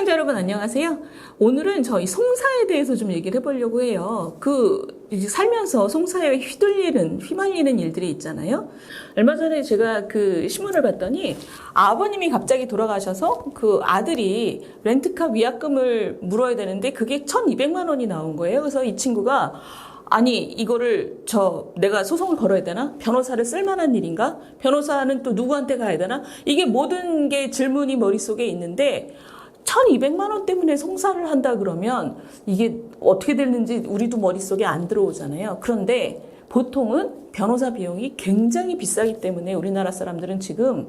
시청자 여러분 안녕하세요. 오늘은 저희 송사에 대해서 좀 얘기를 해보려고 해요. 이제 살면서 송사에 휘말리는 일들이 있잖아요. 얼마 전에 제가 그 신문을 봤더니 아버님이 갑자기 돌아가셔서 그 아들이 렌트카 위약금을 물어야 되는데 그게 1,200만 원이 나온 거예요. 그래서 이 친구가 아니 이거를 내가 소송을 걸어야 되나? 변호사를 쓸 만한 일인가? 변호사는 또 누구한테 가야 되나? 이게 모든 게 질문이 머릿속에 있는데 1,200만 원 때문에 송사를 한다 그러면 이게 어떻게 되는지 우리도 머릿속에 안 들어오잖아요. 그런데 보통은 변호사 비용이 굉장히 비싸기 때문에 우리나라 사람들은 지금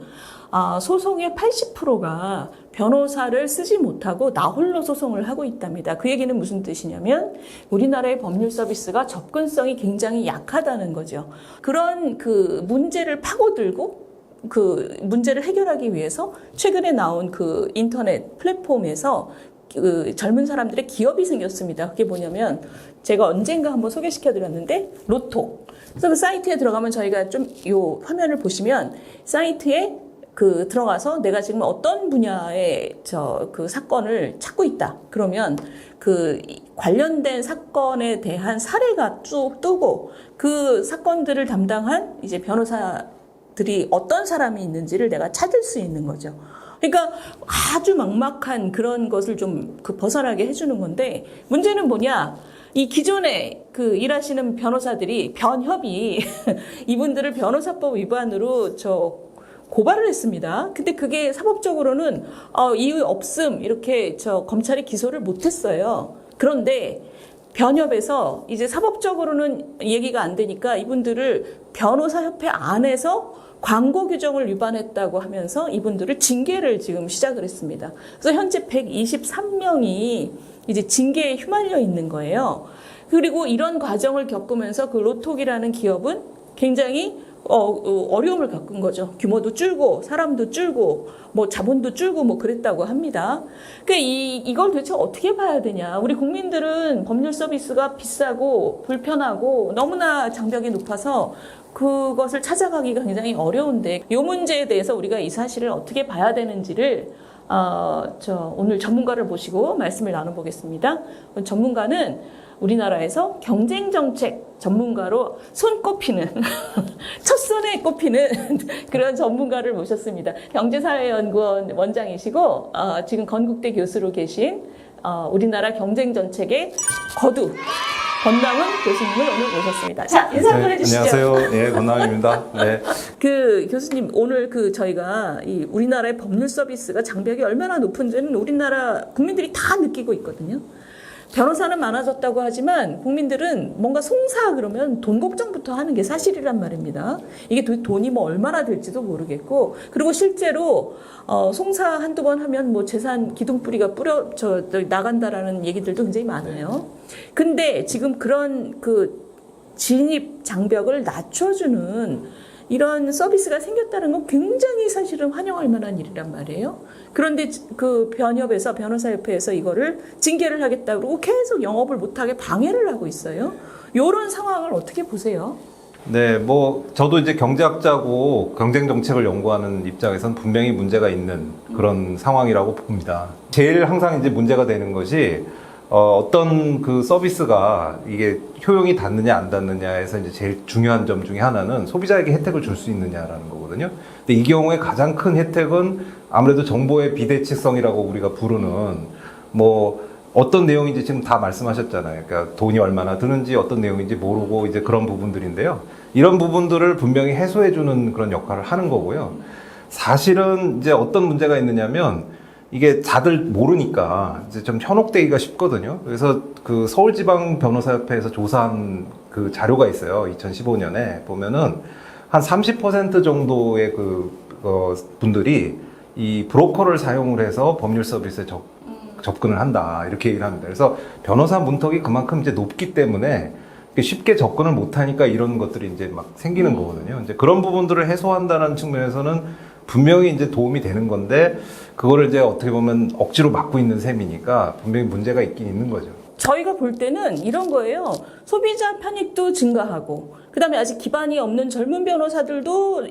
소송의 80%가 변호사를 쓰지 못하고 나 홀로 소송을 하고 있답니다. 그 얘기는 무슨 뜻이냐면 우리나라의 법률 서비스가 접근성이 굉장히 약하다는 거죠. 그런 그 문제를 파고들고 그 문제를 해결하기 위해서 최근에 나온 그 인터넷 플랫폼에서 그 젊은 사람들의 기업이 생겼습니다. 그게 뭐냐면 제가 언젠가 한번 소개시켜 드렸는데 로톡. 그래서 그 사이트에 들어가면 저희가 좀 요 화면을 보시면 사이트에 그 들어가서 내가 지금 어떤 분야의 그 사건을 찾고 있다. 그러면 그 관련된 사건에 대한 사례가 쭉 뜨고 그 사건들을 담당한 이제 변호사들이 어떤 사람이 있는지를 내가 찾을 수 있는 거죠. 그러니까 아주 막막한 그런 것을 좀 벗어나게 해주는 건데 문제는 뭐냐? 이 기존에 그 일하시는 변호사들이 변협이 이분들을 변호사법 위반으로 고발을 했습니다. 근데 그게 사법적으로는 이유 없음 이렇게 검찰이 기소를 못했어요. 그런데 변협에서 이제 사법적으로는 얘기가 안 되니까 이분들을 변호사협회 안에서 광고 규정을 위반했다고 하면서 이분들을 징계를 지금 시작을 했습니다. 그래서 현재 123명이 이제 징계에 휘말려 있는 거예요. 그리고 이런 과정을 겪으면서 그 로톡이라는 기업은 굉장히 어려움을 겪은 거죠. 규모도 줄고 사람도 줄고 뭐 자본도 줄고 뭐 그랬다고 합니다. 그러니까 이걸 도대체 어떻게 봐야 되냐? 우리 국민들은 법률 서비스가 비싸고 불편하고 너무나 장벽이 높아서 그것을 찾아가기가 굉장히 어려운데 이 문제에 대해서 우리가 이 사실을 어떻게 봐야 되는지를 오늘 전문가를 모시고 말씀을 나눠보겠습니다. 전문가는 우리나라에서 경쟁정책 전문가로 손꼽히는 첫손에 꼽히는 그런 전문가를 모셨습니다. 경제사회연구원 원장이시고 지금 건국대 교수로 계신 우리나라 경쟁정책의 거두 권남은 교수님을 오늘 모셨습니다. 자, 인사 한번 해주시죠. 안녕하세요. 예, 권남입니다. 네. 교수님, 오늘 저희가 이 우리나라의 법률 서비스가 장벽이 얼마나 높은지는 우리나라 국민들이 다 느끼고 있거든요. 변호사는 많아졌다고 하지만 국민들은 뭔가 송사 그러면 돈 걱정부터 하는 게 사실이란 말입니다. 이게 돈이 뭐 얼마나 될지도 모르겠고, 그리고 실제로 송사 한두 번 하면 뭐 재산 기둥뿌리가 나간다라는 얘기들도 굉장히 많아요. 근데 지금 그런 진입 장벽을 낮춰주는 이런 서비스가 생겼다는 건 굉장히 사실은 환영할 만한 일이란 말이에요. 그런데 그 변호사협회에서 이거를 징계를 하겠다고 그러고 계속 영업을 못하게 방해를 하고 있어요. 이런 상황을 어떻게 보세요? 네, 저도 이제 경제학자고 경쟁 정책을 연구하는 입장에서는 분명히 문제가 있는 그런 상황이라고 봅니다. 제일 항상 이제 문제가 되는 것이 어떤 그 서비스가 이게 효용이 닿느냐 안 닿느냐에서 이제 제일 중요한 점 중에 하나는 소비자에게 혜택을 줄 수 있느냐라는 거거든요. 근데 이 경우에 가장 큰 혜택은 아무래도 정보의 비대칭성이라고 우리가 부르는 어떤 내용인지 지금 다 말씀하셨잖아요. 그러니까 돈이 얼마나 드는지 어떤 내용인지 모르고 이제 그런 부분들인데요. 이런 부분들을 분명히 해소해주는 그런 역할을 하는 거고요. 사실은 이제 어떤 문제가 있느냐면 이게 다들 모르니까 이제 좀 현혹되기가 쉽거든요. 그래서 그 서울지방변호사협회에서 조사한 그 자료가 있어요. 2015년에 보면은 한 30% 정도의 분들이 이 브로커를 사용을 해서 법률 서비스에 접근을 한다. 이렇게 얘기를 합니다. 그래서 변호사 문턱이 그만큼 이제 높기 때문에 쉽게 접근을 못하니까 이런 것들이 이제 막 생기는 거거든요. 이제 그런 부분들을 해소한다는 측면에서는 분명히 이제 도움이 되는 건데 그거를 이제 어떻게 보면 억지로 막고 있는 셈이니까 분명히 문제가 있긴 있는 거죠. 저희가 볼 때는 이런 거예요. 소비자 편익도 증가하고, 그다음에 아직 기반이 없는 젊은 변호사들도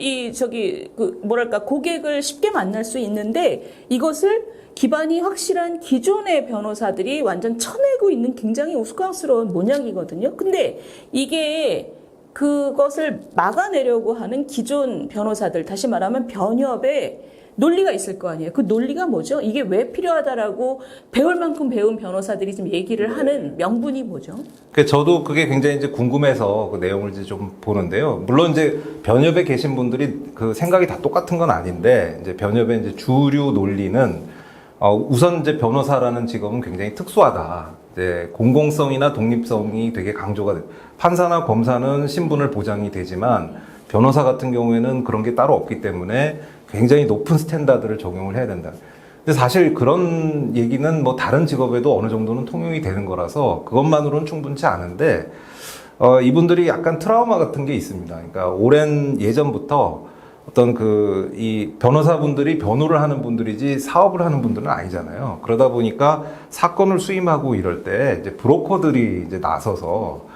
고객을 쉽게 만날 수 있는데 이것을 기반이 확실한 기존의 변호사들이 완전 쳐내고 있는 굉장히 우스꽝스러운 모양이거든요. 근데 이게 그것을 막아내려고 하는 기존 변호사들, 다시 말하면 변협의 논리가 있을 거 아니에요. 그 논리가 뭐죠? 이게 왜 필요하다라고 배울 만큼 배운 변호사들이 지금 얘기를 하는 명분이 뭐죠? 저도 그게 굉장히 이제 궁금해서 그 내용을 이제 좀 보는데요. 물론 이제 변협에 계신 분들이 그 생각이 다 똑같은 건 아닌데, 이제 변협의 이제 주류 논리는 우선 이제 변호사라는 직업은 굉장히 특수하다. 이제 공공성이나 독립성이 되게 강조가 돼. 판사나 검사는 신분을 보장이 되지만 변호사 같은 경우에는 그런 게 따로 없기 때문에 굉장히 높은 스탠다드를 적용을 해야 된다. 근데 사실 그런 얘기는 뭐 다른 직업에도 어느 정도는 통용이 되는 거라서 그것만으로는 충분치 않은데, 이분들이 약간 트라우마 같은 게 있습니다. 그러니까 오랜 예전부터 어떤 이 변호사분들이 변호를 하는 분들이지 사업을 하는 분들은 아니잖아요. 그러다 보니까 사건을 수임하고 이럴 때 이제 브로커들이 이제 나서서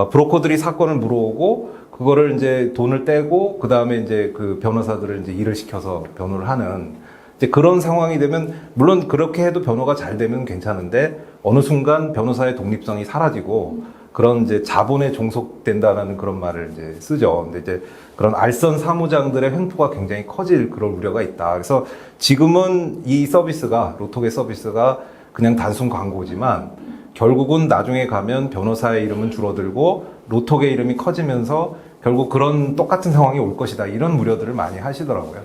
브로커들이 사건을 물어오고 그거를 이제 돈을 떼고 그 다음에 이제 그 변호사들을 이제 일을 시켜서 변호를 하는 이제 그런 상황이 되면, 물론 그렇게 해도 변호가 잘 되면 괜찮은데 어느 순간 변호사의 독립성이 사라지고 그런 이제 자본에 종속된다라는 그런 말을 이제 쓰죠. 근데 이제 그런 알선 사무장들의 횡포가 굉장히 커질 그런 우려가 있다. 그래서 지금은 이 서비스가, 로톡의 서비스가 그냥 단순 광고지만 결국은 나중에 가면 변호사의 이름은 줄어들고 로톡의 이름이 커지면서 결국 그런 똑같은 상황이 올 것이다. 이런 우려들을 많이 하시더라고요.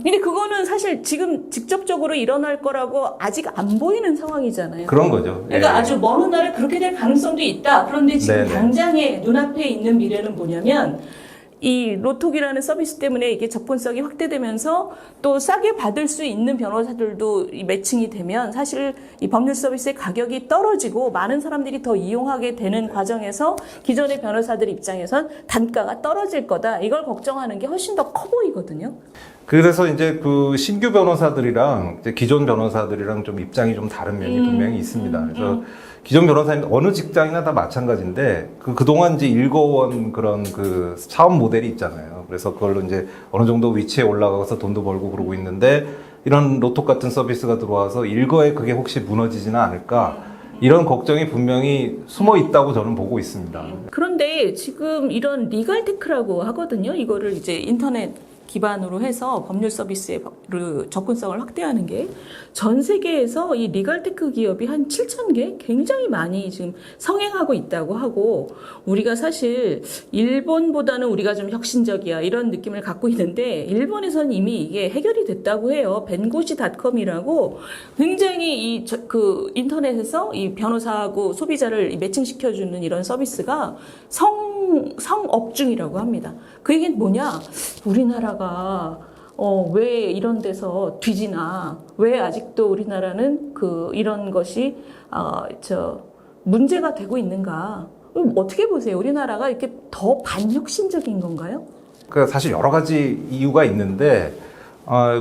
근데 그거는 사실 지금 직접적으로 일어날 거라고 아직 안 보이는 상황이잖아요. 그런 거죠. 그러니까 예. 아주 먼 훗날에 그렇게 될 가능성도 있다. 그런데 지금 네네. 당장에 눈앞에 있는 미래는 뭐냐면, 이 로톡이라는 서비스 때문에 이게 접근성이 확대되면서 또 싸게 받을 수 있는 변호사들도 이 매칭이 되면 사실 이 법률 서비스의 가격이 떨어지고 많은 사람들이 더 이용하게 되는 과정에서 기존의 변호사들 입장에선 단가가 떨어질 거다. 이걸 걱정하는 게 훨씬 더 커 보이거든요. 그래서 이제 그 신규 변호사들이랑 이제 기존 변호사들이랑 좀 입장이 좀 다른 면이 분명히 있습니다. 그래서 기존 변호사님 어느 직장이나 다 마찬가지인데 그동안 이제 일거원 그런 그 사업 모델이 있잖아요. 그래서 그걸로 이제 어느 정도 위치에 올라가서 돈도 벌고 그러고 있는데, 이런 로톡 같은 서비스가 들어와서 일거에 그게 혹시 무너지지는 않을까, 이런 걱정이 분명히 숨어 있다고 저는 보고 있습니다. 그런데 지금 이런 리갈테크라고 하거든요. 이거를 이제 인터넷 기반으로 해서 법률 서비스의 접근성을 확대하는 게, 전 세계에서 이 리갈테크 기업이 한 7,000개 굉장히 많이 지금 성행하고 있다고 하고, 우리가 사실 일본보다는 우리가 좀 혁신적이야 이런 느낌을 갖고 있는데 일본에서는 이미 이게 해결이 됐다고 해요. 벤고시닷컴이라고 굉장히 그 인터넷에서 이 변호사하고 소비자를 매칭시켜주는 이런 서비스가 성업중이라고 합니다. 그 얘기는 뭐냐? 우리나라가 왜 이런 데서 뒤지나? 왜 아직도 우리나라는 이런 것이 문제가 되고 있는가? 어떻게 보세요? 우리나라가 이렇게 더 반혁신적인 건가요? 그러니까 사실 여러 가지 이유가 있는데,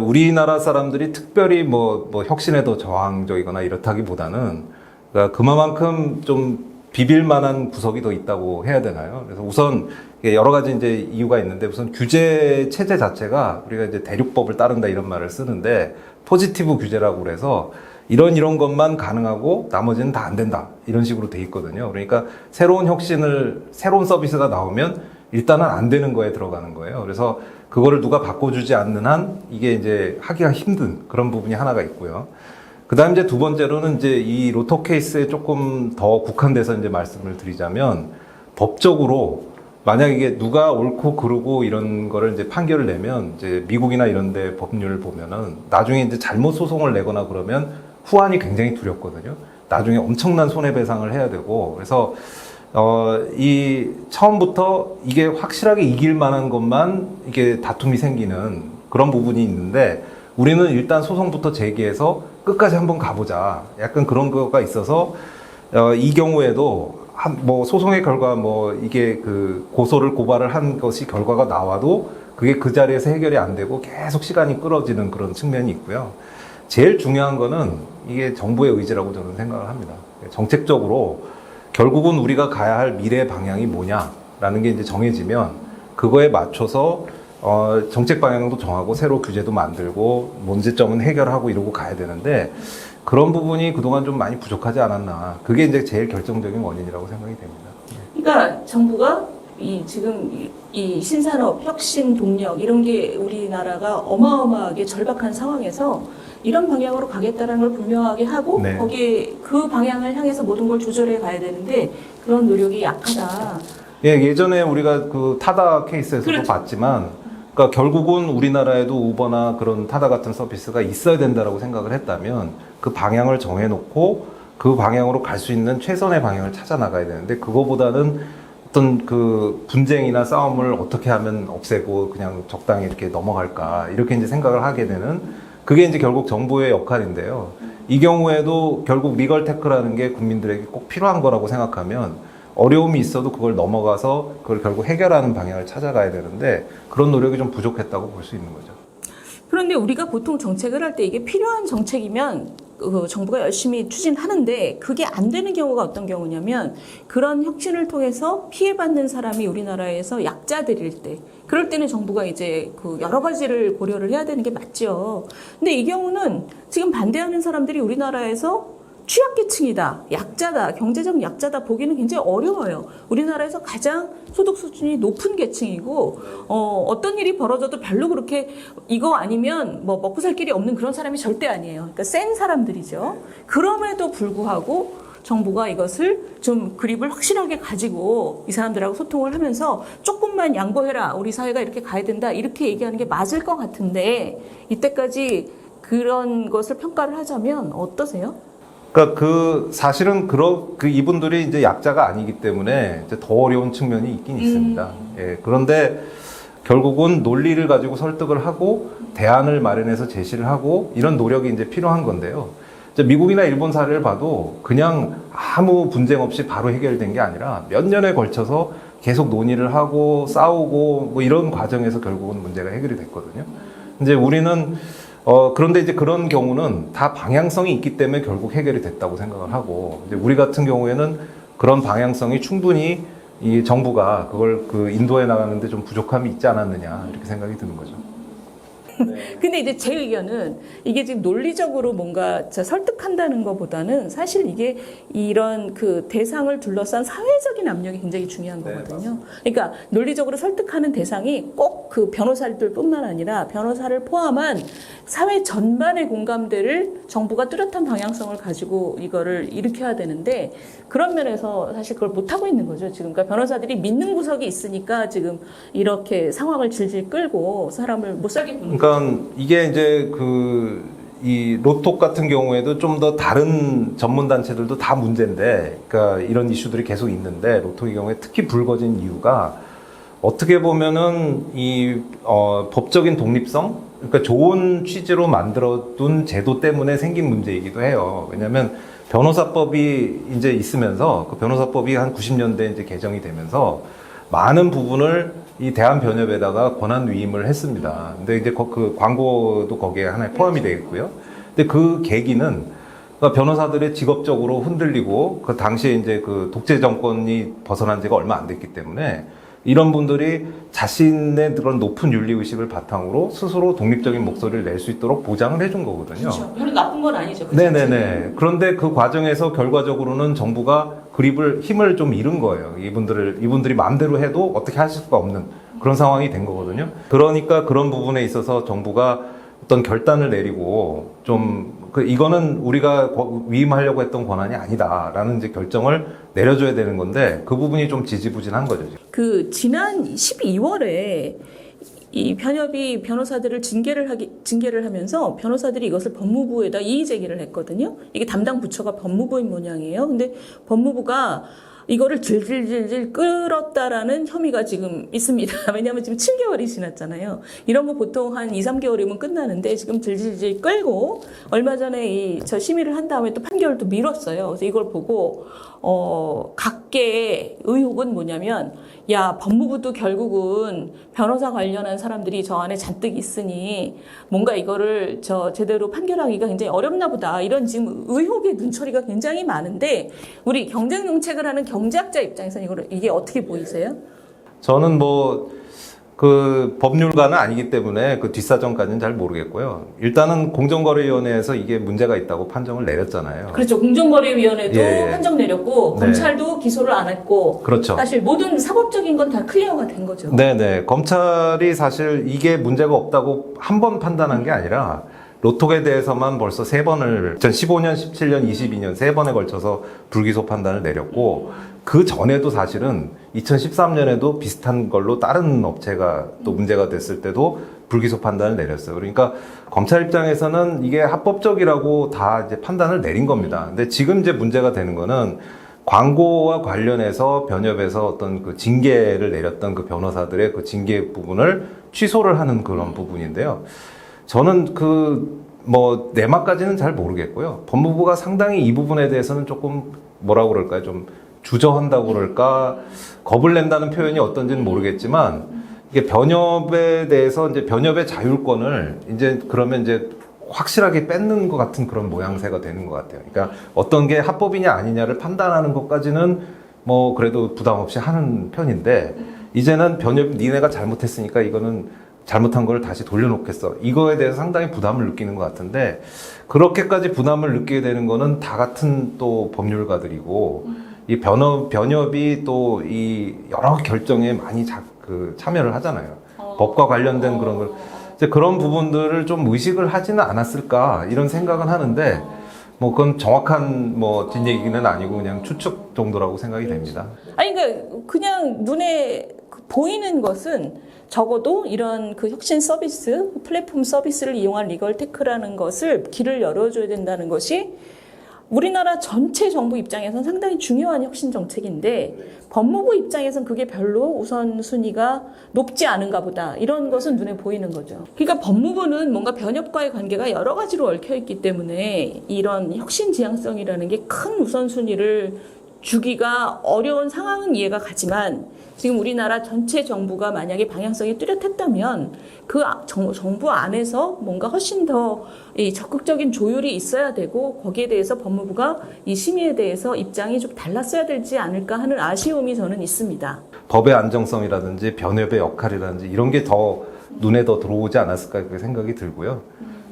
우리나라 사람들이 특별히 뭐 혁신에 더 저항적이거나 이렇다기보다는, 그러니까 그만큼 좀 비빌 만한 구석이 더 있다고 해야 되나요? 그래서 우선 여러 가지 이제 이유가 있는데, 우선 규제 체제 자체가 우리가 이제 대륙법을 따른다 이런 말을 쓰는데, 포지티브 규제라고 그래서 이런 것만 가능하고 나머지는 다 안 된다 이런 식으로 돼 있거든요. 그러니까 새로운 서비스가 나오면 일단은 안 되는 거에 들어가는 거예요. 그래서 그거를 누가 바꿔주지 않는 한 이게 이제 하기가 힘든 그런 부분이 하나가 있고요. 그 다음 이제 두 번째로는 이제 이 로톡 케이스에 조금 더 국한돼서 이제 말씀을 드리자면, 법적으로 만약 이게 누가 옳고 그르고 이런 거를 이제 판결을 내면, 이제 미국이나 이런 데 법률을 보면은 나중에 이제 잘못 소송을 내거나 그러면 후환이 굉장히 두렵거든요. 나중에 엄청난 손해배상을 해야 되고, 그래서 이 처음부터 이게 확실하게 이길 만한 것만 이게 다툼이 생기는 그런 부분이 있는데, 우리는 일단 소송부터 제기해서 끝까지 한번 가보자. 약간 그런 거가 있어서, 이 경우에도 소송의 결과 이게 고소를 고발을 한 것이 결과가 나와도 그게 그 자리에서 해결이 안 되고 계속 시간이 끌어지는 그런 측면이 있고요. 제일 중요한 거는 이게 정부의 의지라고 저는 생각을 합니다. 정책적으로 결국은 우리가 가야 할 미래 방향이 뭐냐라는 게 이제 정해지면 그거에 맞춰서 정책 방향도 정하고 새로 규제도 만들고 문제점은 해결하고 이러고 가야 되는데 그런 부분이 그동안 좀 많이 부족하지 않았나. 그게 이제 제일 결정적인 원인이라고 생각이 됩니다. 그러니까 정부가 지금 이 신산업, 혁신, 동력 이런 게 우리나라가 어마어마하게 절박한 상황에서 이런 방향으로 가겠다는 걸 분명하게 하고 네. 거기에 그 방향을 향해서 모든 걸 조절해 가야 되는데 그런 노력이 약하다. 예, 예전에 우리가 그 타다 케이스에서도 그렇죠. 봤지만, 그러니까 결국은 우리나라에도 우버나 그런 타다 같은 서비스가 있어야 된다라고 생각을 했다면 그 방향을 정해놓고 그 방향으로 갈 수 있는 최선의 방향을 찾아 나가야 되는데 그거보다는 어떤 그 분쟁이나 싸움을 어떻게 하면 없애고 그냥 적당히 이렇게 넘어갈까 이렇게 이제 생각을 하게 되는 그게 이제 결국 정부의 역할인데요. 이 경우에도 결국 리걸 테크라는 게 국민들에게 꼭 필요한 거라고 생각하면 어려움이 있어도 그걸 넘어가서 그걸 결국 해결하는 방향을 찾아가야 되는데 그런 노력이 좀 부족했다고 볼 수 있는 거죠. 그런데 우리가 보통 정책을 할 때 이게 필요한 정책이면 그 정부가 열심히 추진하는데 그게 안 되는 경우가 어떤 경우냐면 그런 혁신을 통해서 피해받는 사람이 우리나라에서 약자들일 때 그럴 때는 정부가 이제 그 여러 가지를 고려를 해야 되는 게 맞죠. 근데 이 경우는 지금 반대하는 사람들이 우리나라에서 취약계층이다, 약자다, 경제적 약자다 보기는 굉장히 어려워요. 우리나라에서 가장 소득 수준이 높은 계층이고 어떤 일이 벌어져도 별로 그렇게 이거 아니면 뭐 먹고 살 길이 없는 그런 사람이 절대 아니에요. 그러니까 센 사람들이죠. 그럼에도 불구하고 정부가 이것을 좀 그립을 확실하게 가지고 이 사람들하고 소통을 하면서 조금만 양보해라, 우리 사회가 이렇게 가야 된다 이렇게 얘기하는 게 맞을 것 같은데 이때까지 그런 것을 평가를 하자면 어떠세요? 그러니까 그 사실은 그 이분들이 이제 약자가 아니기 때문에 이제 더 어려운 측면이 있긴 있습니다. 예, 그런데 결국은 논리를 가지고 설득을 하고 대안을 마련해서 제시를 하고 이런 노력이 이제 필요한 건데요. 이제 미국이나 일본 사례를 봐도 그냥 아무 분쟁 없이 바로 해결된 게 아니라 몇 년에 걸쳐서 계속 논의를 하고 싸우고 뭐 이런 과정에서 결국은 문제가 해결이 됐거든요. 이제 우리는 그런데 이제 그런 경우는 다 방향성이 있기 때문에 결국 해결이 됐다고 생각을 하고, 이제 우리 같은 경우에는 그런 방향성이 충분히 이 정부가 그걸 그 인도해 나가는데 좀 부족함이 있지 않았느냐, 이렇게 생각이 드는 거죠. 근데 이제 제 의견은 이게 지금 논리적으로 뭔가 설득한다는 것보다는 사실 이게 이런 그 대상을 둘러싼 사회적인 압력이 굉장히 중요한 거거든요. 그러니까 논리적으로 설득하는 대상이 꼭 그 변호사들뿐만 아니라 변호사를 포함한 사회 전반의 공감대를 정부가 뚜렷한 방향성을 가지고 이거를 일으켜야 되는데 그런 면에서 사실 그걸 못하고 있는 거죠. 지금 그러니까 변호사들이 믿는 구석이 있으니까 지금 이렇게 상황을 질질 끌고 사람을 못 살게 구는 그러니까 이게 이제 이 로톡 같은 경우에도 좀 더 다른 전문 단체들도 다 문제인데, 그러니까 이런 이슈들이 계속 있는데 로톡의 경우에 특히 불거진 이유가 어떻게 보면은 법적인 독립성, 그러니까 좋은 취지로 만들어둔 제도 때문에 생긴 문제이기도 해요. 왜냐하면 변호사법이 이제 있으면서 그 변호사법이 한 90년대 이제 개정이 되면서 많은 부분을 이 대한변협에다가 권한 위임을 했습니다. 근데 이제 그 광고도 거기에 하나에 포함이 되겠고요. 근데 그 계기는 그러니까 변호사들의 직업적으로 흔들리고 그 당시에 이제 그 독재 정권이 벗어난 지가 얼마 안 됐기 때문에 이런 분들이 자신의 그런 높은 윤리의식을 바탕으로 스스로 독립적인 목소리를 낼 수 있도록 보장을 해준 거거든요. 그렇죠. 별로 나쁜 건 아니죠. 그렇죠? 네네네. 그런데 그 과정에서 결과적으로는 정부가 힘을 좀 잃은 거예요. 이분들이 마음대로 해도 어떻게 하실 수가 없는 그런 상황이 된 거거든요. 그러니까 그런 부분에 있어서 정부가 어떤 결단을 내리고 이거는 우리가 위임하려고 했던 권한이 아니다라는 이제 결정을 내려줘야 되는 건데 그 부분이 좀 지지부진한 거죠. 그 지난 12월에 이 변협이 변호사들을 징계를 하면서 변호사들이 이것을 법무부에다 이의 제기를 했거든요. 이게 담당 부처가 법무부인 모양이에요. 근데 법무부가 이거를 질질질질 끌었다라는 혐의가 지금 있습니다. 왜냐하면 지금 7개월이 지났잖아요. 이런 거 보통 한 2, 3개월이면 끝나는데 지금 질질질 끌고 얼마 전에 저 심의를 한 다음에 또 판결을 또 미뤘어요. 그래서 이걸 보고 각계의 의혹은 뭐냐면 야, 법무부도 결국은 변호사 관련한 사람들이 저 안에 잔뜩 있으니 뭔가 이거를 제대로 판결하기가 굉장히 어렵나 보다. 이런 지금 의혹의 눈초리가 굉장히 많은데 우리 경쟁정책을 하는 경제학자 입장에서는 이게 어떻게 보이세요? 저는 그 법률가는 아니기 때문에 그 뒷사정까지는 잘 모르겠고요. 일단은 공정거래위원회에서 이게 문제가 있다고 판정을 내렸잖아요. 그렇죠. 공정거래위원회도 예, 예. 판정 내렸고 네. 검찰도 기소를 안 했고 그렇죠. 사실 모든 사법적인 건 다 클리어가 된 거죠. 네네. 검찰이 사실 이게 문제가 없다고 한 번 판단한 게 아니라 로톡에 대해서만 벌써 3번을 2015년, 17년, 22년 3번에 걸쳐서 불기소 판단을 내렸고 그 전에도 사실은 2013년에도 비슷한 걸로 다른 업체가 또 문제가 됐을 때도 불기소 판단을 내렸어요. 그러니까 검찰 입장에서는 이게 합법적이라고 다 이제 판단을 내린 겁니다. 근데 지금 이제 문제가 되는 거는 광고와 관련해서 변협에서 어떤 그 징계를 내렸던 그 변호사들의 그 징계 부분을 취소를 하는 그런 부분인데요. 저는 뭐 내막까지는 잘 모르겠고요. 법무부가 상당히 이 부분에 대해서는 조금 뭐라고 그럴까요? 좀 주저한다고 그럴까? 겁을 낸다는 표현이 어떤지는 모르겠지만 이게 변협에 대해서 이제 변협의 자율권을 이제 그러면 이제 확실하게 뺏는 것 같은 그런 모양새가 되는 것 같아요. 그러니까 어떤 게 합법이냐 아니냐를 판단하는 것까지는 뭐 그래도 부담 없이 하는 편인데 이제는 변협 니네가 잘못했으니까 이거는 잘못한 걸 다시 돌려놓겠어. 이거에 대해서 상당히 부담을 느끼는 것 같은데 그렇게까지 부담을 느끼게 되는 거는 다 같은 또 법률가들이고 이 변협이 또 이 여러 결정에 많이 참여를 하잖아요. 법과 관련된 그런 걸 이제 그런 부분들을 좀 의식을 하지는 않았을까 이런 생각은 하는데 뭐 그건 정확한 뭐 뒷얘기는 아니고 그냥 추측 정도라고 생각이 됩니다. 아니 그러니까 그냥 눈에 보이는 것은 적어도 이런 그 혁신 서비스, 플랫폼 서비스를 이용한 리걸 테크라는 것을 길을 열어줘야 된다는 것이 우리나라 전체 정부 입장에선 상당히 중요한 혁신 정책인데 법무부 입장에선 그게 별로 우선순위가 높지 않은가 보다 이런 것은 눈에 보이는 거죠. 그러니까 법무부는 뭔가 변협과의 관계가 여러 가지로 얽혀있기 때문에 이런 혁신 지향성이라는 게 큰 우선순위를 주기가 어려운 상황은 이해가 가지만 지금 우리나라 전체 정부가 만약에 방향성이 뚜렷했다면 그 정부 안에서 뭔가 훨씬 더 이 적극적인 조율이 있어야 되고 거기에 대해서 법무부가 이 심의에 대해서 입장이 좀 달랐어야 되지 않을까 하는 아쉬움이 저는 있습니다. 법의 안정성이라든지 변협의 역할이라든지 이런 게 더 눈에 더 들어오지 않았을까 그렇게 생각이 들고요.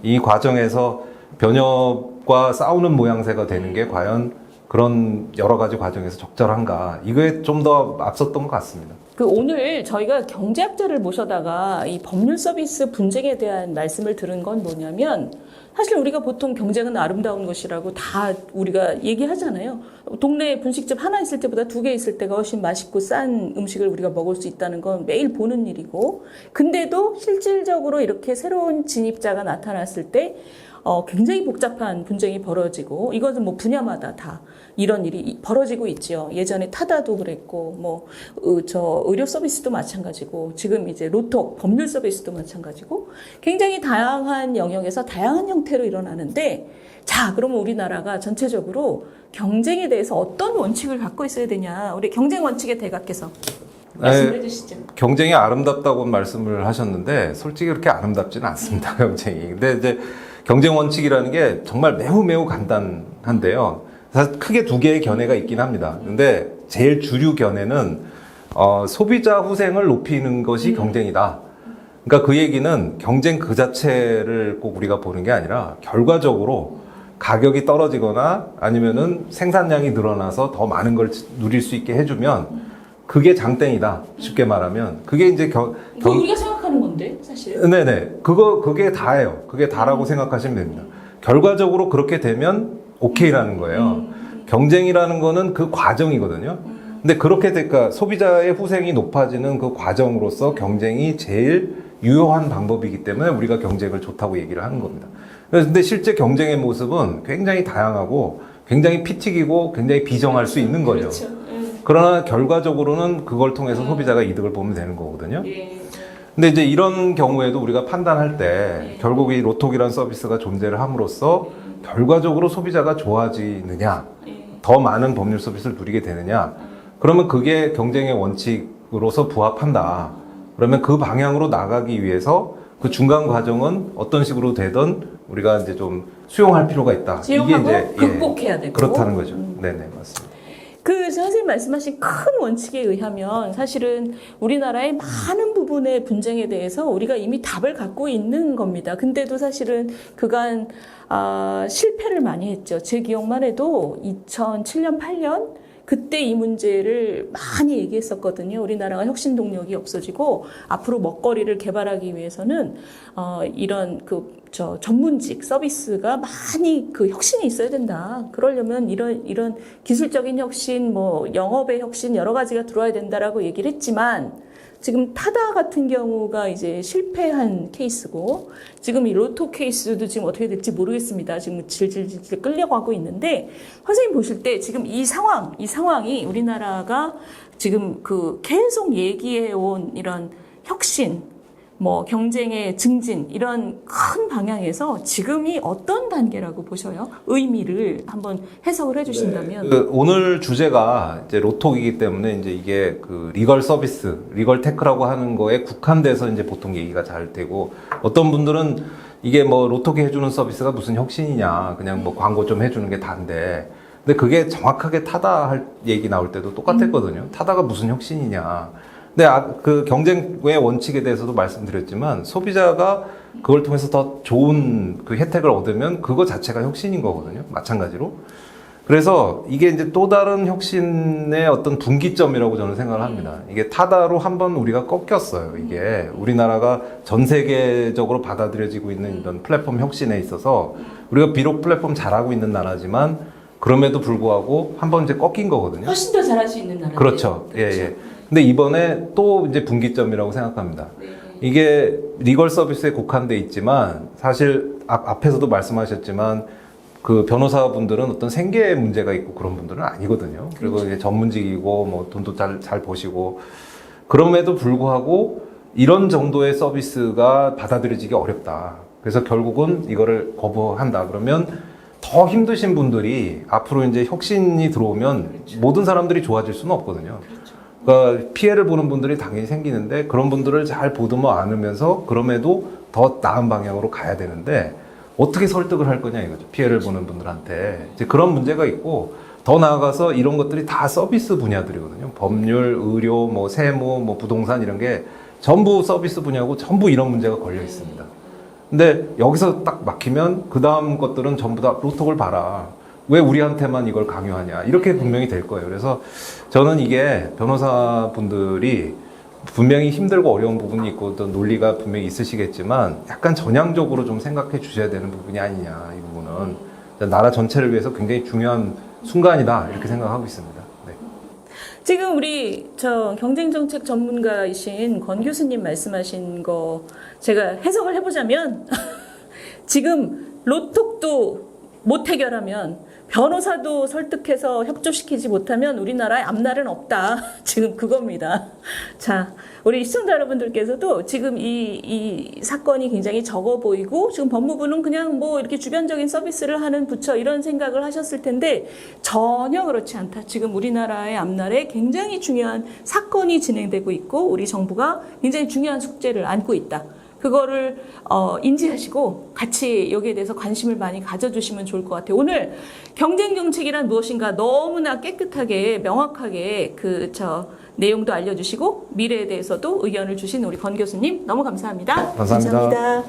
이 과정에서 변협과 싸우는 모양새가 되는 게 과연 그런 여러 가지 과정에서 적절한가 이거에 좀 더 앞섰던 것 같습니다. 오늘 저희가 경제학자를 모셔다가 이 법률 서비스 분쟁에 대한 말씀을 들은 건 뭐냐면 사실 우리가 보통 경쟁은 아름다운 것이라고 다 우리가 얘기하잖아요. 동네에 분식집 하나 있을 때보다 2개 있을 때가 훨씬 맛있고 싼 음식을 우리가 먹을 수 있다는 건 매일 보는 일이고 근데도 실질적으로 이렇게 새로운 진입자가 나타났을 때 굉장히 복잡한 분쟁이 벌어지고 이것은 뭐 분야마다 다 이런 일이 벌어지고 있죠. 예전에 타다도 그랬고 의료 서비스도 마찬가지고 지금 이제 로톡 법률 서비스도 마찬가지고 굉장히 다양한 영역에서 다양한 형태로 일어나는데 자 그러면 우리나라가 전체적으로 경쟁에 대해서 어떤 원칙을 갖고 있어야 되냐 우리 경쟁 원칙의 대가께서 말씀해 주시죠. 경쟁이 아름답다고 말씀을 하셨는데 솔직히 그렇게 아름답지는 않습니다. 경쟁이. 근데 이제 경쟁 원칙이라는 게 정말 매우 간단한데요. 사실 크게 2개의 견해가 있긴 합니다. 근데 제일 주류 견해는 소비자 후생을 높이는 것이 경쟁이다. 그러니까 그 얘기는 경쟁 그 자체를 꼭 우리가 보는 게 아니라 결과적으로 가격이 떨어지거나 아니면은 생산량이 늘어나서 더 많은 걸 누릴 수 있게 해주면 그게 장땡이다. 쉽게 말하면 그게 이제 우리가 생각하는 건데 사실. 네네. 그게 다예요. 그게 다라고 생각하시면 됩니다. 결과적으로 그렇게 되면 오케이라는 거예요. 경쟁이라는 거는 그 과정이거든요. 근데 그렇게 되니까 소비자의 후생이 높아지는 그 과정으로서 경쟁이 제일 유효한 방법이기 때문에 우리가 경쟁을 좋다고 얘기를 하는 겁니다. 근데 실제 경쟁의 모습은 굉장히 다양하고 굉장히 피 튀기고 굉장히 비정할 수 있는 거죠. 그렇죠. 그러나 결과적으로는 그걸 통해서 소비자가 이득을 보면 되는 거거든요. 근데 이제 이런 경우에도 우리가 판단할 때 결국 이 로톡이라는 서비스가 존재를 함으로써 결과적으로 소비자가 좋아지느냐, 더 많은 법률 서비스를 누리게 되느냐, 그러면 그게 경쟁의 원칙으로서 부합한다. 그러면 그 방향으로 나가기 위해서 그 중간 과정은 어떤 식으로 되든 우리가 이제 좀 수용할 필요가 있다. 이게 이제 극복해야 되고 그렇다는 거죠. 네네 맞습니다. 그 선생님 말씀하신 큰 원칙에 의하면 사실은 우리나라의 많은 부분의 분쟁에 대해서 우리가 이미 답을 갖고 있는 겁니다. 근데도 사실은 그간 실패를 많이 했죠. 제 기억만 해도 2007년, 8년 그때 이 문제를 많이 얘기했었거든요. 우리나라가 혁신 동력이 없어지고 앞으로 먹거리를 개발하기 위해서는 이런 전문직 서비스가 많이 그 혁신이 있어야 된다. 그러려면 이런 기술적인 혁신, 뭐 영업의 혁신 여러 가지가 들어와야 된다라고 얘기를 했지만 지금 타다 같은 경우가 이제 실패한 케이스고 지금 이 로또 케이스도 지금 어떻게 될지 모르겠습니다. 지금 질질질 끌려가고 있는데 선생님 보실 때 지금 이 상황이 우리나라가 지금 그 계속 얘기해온 이런 혁신, 뭐 경쟁의 증진 이런 큰 방향에서 지금이 어떤 단계라고 보셔요? 의미를 한번 해석을 해주신다면. 그 오늘 주제가 이제 로톡이기 때문에 이제 이게 그 리걸 서비스, 리걸 테크라고 하는 거에 국한돼서 이제 보통 얘기가 잘 되고 어떤 분들은 이게 뭐 로톡이 해주는 서비스가 무슨 혁신이냐, 그냥 뭐 광고 좀 해주는 게 다인데. 근데 그게 정확하게 타다 할 얘기 나올 때도 똑같았거든요. 타다가 무슨 혁신이냐. 근데 그 경쟁의 원칙에 대해서도 말씀드렸지만 소비자가 그걸 통해서 더 좋은 그 혜택을 얻으면 그거 자체가 혁신인 거거든요. 마찬가지로. 그래서 이게 이제 또 다른 혁신의 어떤 분기점이라고 저는 생각을 합니다. 이게 타다로 한번 우리가 꺾였어요. 이게 우리나라가 전 세계적으로 받아들여지고 있는 이런 플랫폼 혁신에 있어서 우리가 비록 플랫폼 잘하고 있는 나라지만 그럼에도 불구하고 한번 이제 꺾인 거거든요. 훨씬 더 잘할 수 있는 나라. 그렇죠. 예, 예. 근데 이번에 또 이제 분기점이라고 생각합니다. 이게 리걸 서비스에 국한돼 있지만 사실 앞에서도 말씀하셨지만 그 변호사분들은 어떤 생계에 문제가 있고 그런 분들은 아니거든요. 그리고 이제 전문직이고 뭐 돈도 잘 버시고 그럼에도 불구하고 이런 정도의 서비스가 받아들여지기 어렵다. 그래서 결국은 이거를 거부한다. 그러면 더 힘드신 분들이 앞으로 이제 혁신이 들어오면 모든 사람들이 좋아질 수는 없거든요. 그러니까 피해를 보는 분들이 당연히 생기는데 그런 분들을 잘 보듬어 안으면서 그럼에도 더 나은 방향으로 가야 되는데 어떻게 설득을 할 거냐 이거죠. 피해를 보는 분들한테. 이제 그런 문제가 있고 더 나아가서 이런 것들이 다 서비스 분야들이거든요. 법률, 의료, 뭐 세무, 뭐 부동산 이런 게 전부 서비스 분야고 전부 이런 문제가 걸려 있습니다. 근데 여기서 딱 막히면 그 다음 것들은 전부 다 로톡을 봐라. 왜 우리한테만 이걸 강요하냐. 이렇게 분명히 될 거예요. 그래서 저는 이게 변호사분들이 분명히 힘들고 어려운 부분이 있고 또 논리가 분명히 있으시겠지만 약간 전향적으로 좀 생각해 주셔야 되는 부분이 아니냐. 이 부분은 나라 전체를 위해서 굉장히 중요한 순간이다. 이렇게 생각하고 있습니다. 네. 지금 우리 경쟁정책 전문가이신 권 교수님 말씀하신 거 제가 해석을 해보자면 지금 로톡도 못 해결하면 변호사도 설득해서 협조시키지 못하면 우리나라에 앞날은 없다. 지금 그겁니다. 자, 우리 시청자 여러분들께서도 지금 이 사건이 굉장히 적어 보이고 지금 법무부는 그냥 뭐 이렇게 주변적인 서비스를 하는 부처 이런 생각을 하셨을 텐데 전혀 그렇지 않다. 지금 우리나라의 앞날에 굉장히 중요한 사건이 진행되고 있고 우리 정부가 굉장히 중요한 숙제를 안고 있다. 그거를 인지하시고 같이 여기에 대해서 관심을 많이 가져주시면 좋을 것 같아요. 오늘 경쟁정책이란 무엇인가 너무나 깨끗하게 명확하게 내용도 알려주시고 미래에 대해서도 의견을 주신 우리 권 교수님 너무 감사합니다. 감사합니다. 감사합니다.